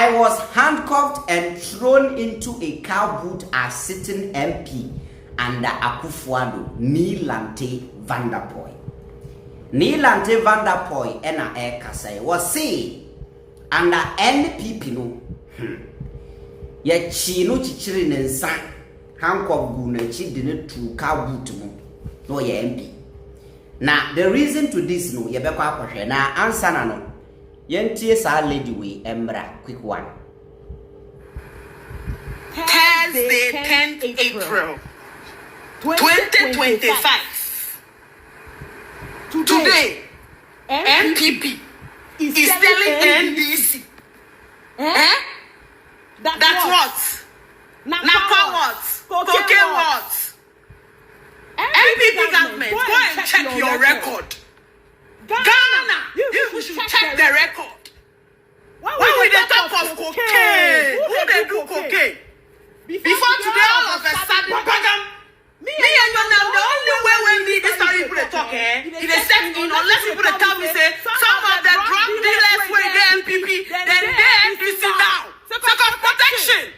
I was handcuffed and thrown into a car boot as sitting MP under Akufo-Addo, Nii Lante Vanderpuye. Nii Lante Vanderpuye ena kasa was say under NPP no ye chi no chichiri ne nsa handcuffed gu na chi de ne tu car boot mo no ye MP. Now the reason to this no ye be kwa kwahwe na answer na no yentie sa lady we emra quick one. Thursday 10th April 2025. Today MPP is telling NDC that's what? Napa what? Cocaine what? MPP government, go and check your record. Ghana, you should check the record. When we the talk of cocaine, who they do cocaine? Before today, all of a sudden, me and you now, the only way we need this story people talk, it is set in, unless people tell me, say, some of the drug dealers were the MPP, then they NDC now. Second protection.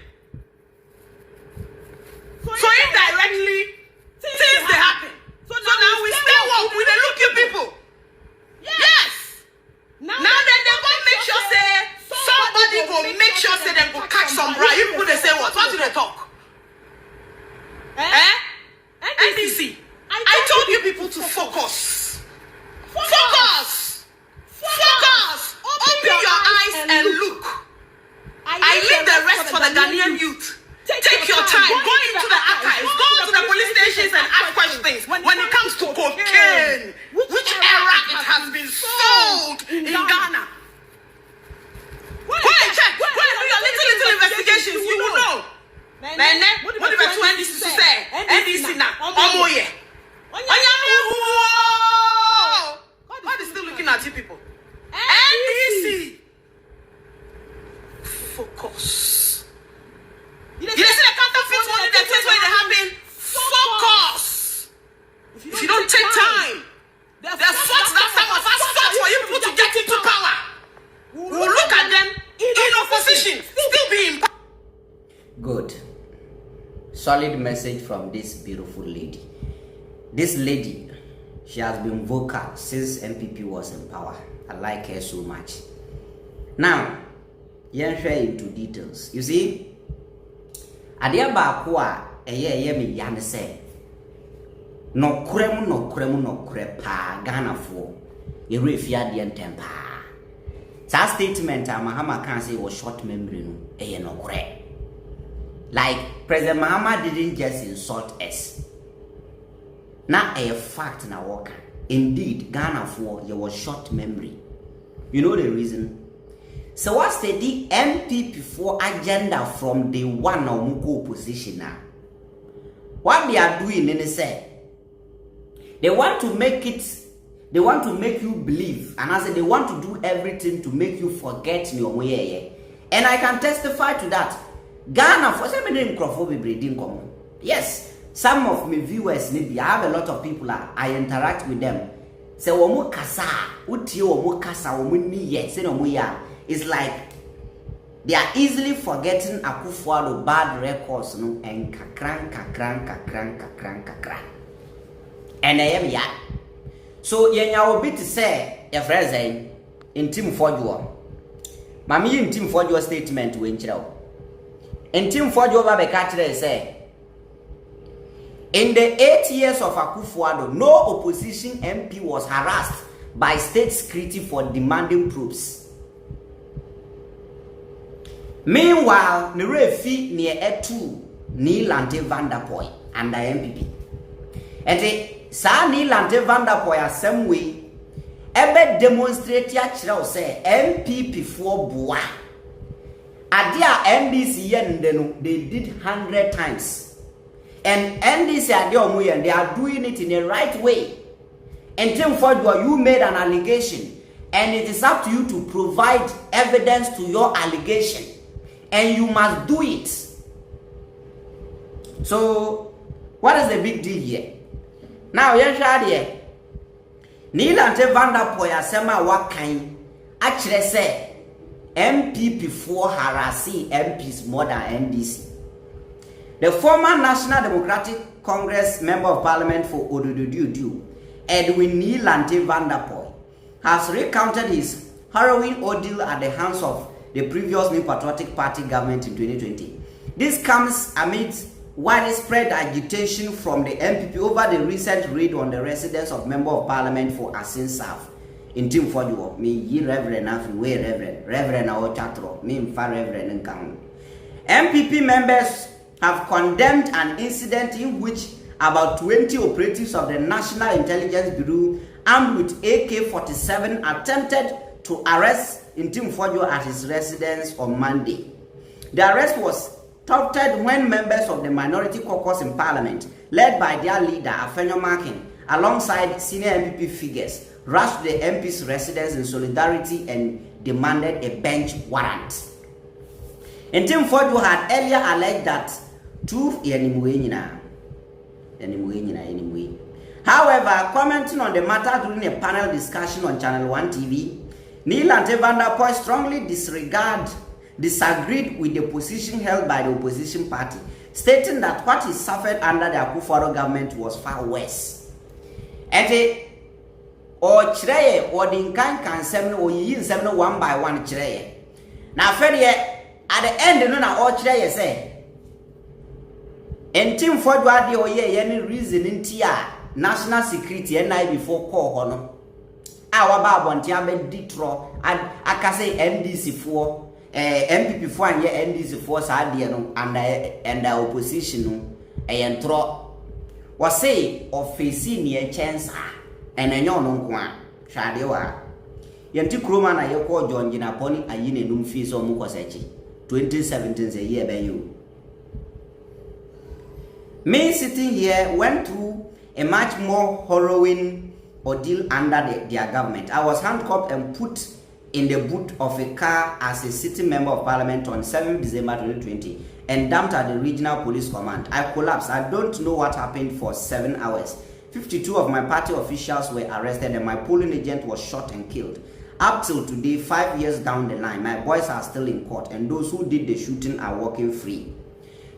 So indirectly, things they happen. So now we stay woke, we the looking people. Yes. Now then they go make sure say somebody go make sure say them go catch some bribe. You people they say what? What do they talk? NDC. I told you people to focus. Focus. Open your eyes and look. I leave the rest for the Ghanaian youth. Take your time. Go into the archives. Go to the police stations and ask questions. When it comes to cocaine, which era it has been sold in Ghana? Go and check. Go and do your little investigations. You will know. What if I NDC to say? NDC now. Omoye. God is still looking at you people. NDC. Focus. You see the counterfeit money, the things where they happen? Focus. If you don't take time, the fought that some of us fought for you people to get into power. We'll look at them in opposition, still being. Good. Solid message from this beautiful lady. This lady, she has been vocal since MPP was in power. I like her so much. Now, let's share into details. You see, adia baako a eye me yane se no krem pa Ghana fo ye refia de ntem pa sa statement Mahama can say was short memory no eye no kure. Like President Mahama didn't just insult us. Na a fact na waka. Indeed, Ghana fo ye was short memory. You know the reason? So what's the MPP for agenda from the one or muko opposition now? What they are doing in say they want to make you believe, and I said they want to do everything to make you forget your way. And I can testify to that. Ghana for some breeding common. Yes, some of my viewers maybe I have a lot of people I interact with them. Say womu kasa, uti womu kasa womu niye, say no muya. It's like they are easily forgetting Akufo-Addo bad records no and kakran. And I am ya. So yenya will be to say your friends in Team Forjo. Mami in Team Forjo statement we nchira. In Team Forjo ba be catch say in the 8 years of Akufo-Addo, no opposition MP was harassed by state security for demanding proofs. Meanwhile, the refi near Etu Nii Lante Vanderpuye and the MPP. And the Nii Lante Vanderpuye same way ebe demonstrate ya chira say MPP for boa. Adia NDC yen they did 100 times. And NDC adia they are doing it in the right way. And Tim Ford, you made an allegation, and it is up to you to provide evidence to your allegation. And you must do it. So, what is the big deal here? Now, here, Nii Lante Vanderpuye asema wakan actually say MPP4 harassing MPs more than NDC. The former National Democratic Congress Member of Parliament for Odododudu, Edwin Nii Lante Vanderpuye, has recounted his harrowing ordeal at the hands of the previous New Patriotic Party government in 2020. This comes amid widespread agitation from the MPP over the recent raid on the residence of Member of Parliament for Asin South. In Team Forduo, me ye Reverend Afri, way Reverend our Chatro, me far Reverend and Kang. MPP members have condemned an incident in which about 20 operatives of the National Intelligence Bureau armed with AK-47 attempted to arrest Intim Forjo at his residence on Monday. The arrest was thwarted when members of the minority caucus in Parliament, led by their leader Afenyo Makin, alongside senior MPP figures, rushed the MP's residence in solidarity and demanded a bench warrant. Intim Forjo had earlier alleged that However, commenting on the matter during a panel discussion on Channel 1 TV, Nii Lante Vanderpuye strongly disagreed with the position held by the opposition party, stating that what he suffered under the Akufo-Addo government was far worse. Ete or chireye or dinkan kan seven or yin seven one by one chireye. Now Freddy at the end no na or chireye say. Entim Forjo ade oye any reason intia national security and I before call hono. Our babon tiabe ditro akase NDC for MPP for and NDC for sadie no and the opposition no entro was say of facing near chance and enyo no kwa shade wa yenti kroma na yeko John Gina Pony ayine num fi so mu kosechi 2017 say year ben you. Me sitting here went through a much more harrowing ordeal under their government. I was handcuffed and put in the boot of a car as a sitting member of Parliament on 7 December 2020 and dumped at the regional police command. I collapsed. I don't know what happened for 7 hours. 52 of my party officials were arrested and my polling agent was shot and killed. Up till today, 5 years down the line, my boys are still in court and those who did the shooting are walking free.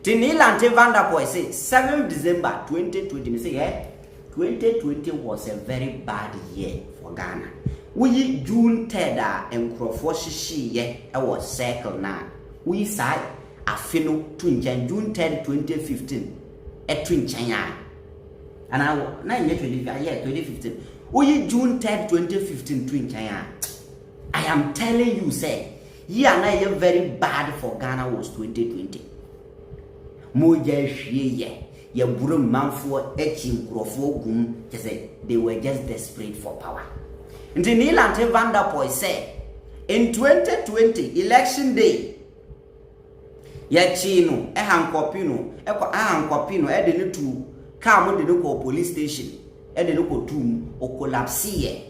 Nii Lante Vanderpuye said 7 December 2020, say, 2020 was a very bad year for Ghana. We June 3rd and Akufo-Addo I was circle now. We say afino twinchen June 3rd 2015 twinchen and I na year 2015. We June 3rd 2015 twinchen. I am telling you say year na very bad for Ghana was 2020. Moja hwie ye buru manfo echi nkrofo gum say they were just desperate for power. Nii Lante Vanderpuye said in 2020 election day ye chi no handcuffed e de to come de no police station e de no tum o collapse here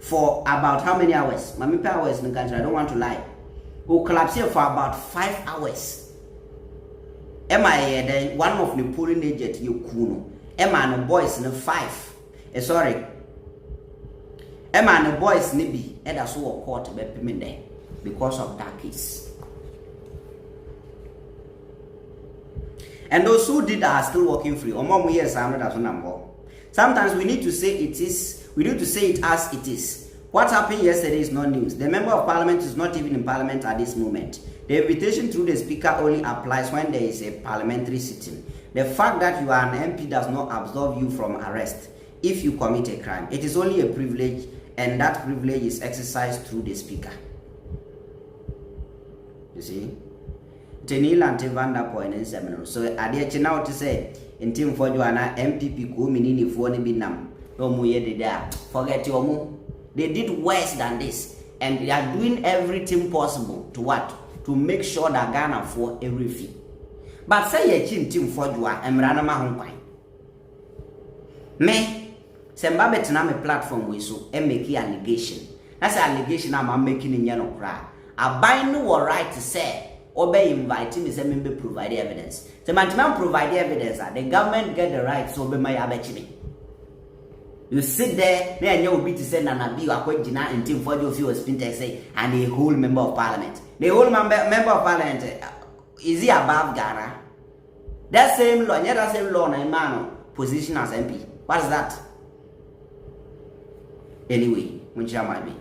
for about how many hours? Mami per hours in country, I don't want to lie. O collapse here for about 5 hours. Then one of the polling agent you kuno. Emma and the boys in 5. Sorry. Emma and the boys nibi. That's who court be there because of that case. And those who did are still walking free. Sometimes we need to say it is. We need to say it as it is. What happened yesterday is not news. The member of parliament is not even in parliament at this moment. The invitation through the speaker only applies when there is a parliamentary sitting. The fact that you are an MP does not absolve you from arrest if you commit a crime. It is only a privilege, and that privilege is exercised through the speaker. You see? Nii Lante Vanderpuye in seminar. So I did now to say in Team Forjo and MPP ko minini for ni binam. No mu ye there. Forget your mu. They did worse than this, and they are doing everything possible to what? To make sure that Ghana for every fee. But say ye chin Team Forjo emrana ma honkwan. Me semba betina me platform we so e make allegation. That's allegation I'm making in yano cry. I buy no right to say obey invite me say me provide evidence. The man provide evidence the government get the right so be my abechimi. You sit there, then you will be to say Nana B or Kwejina and Tim Ford of you spin say and a whole member of parliament. The whole member of parliament is he above Ghana? That same law, yeah, that same law, man, position as MP. What's that? Anyway, when you might be.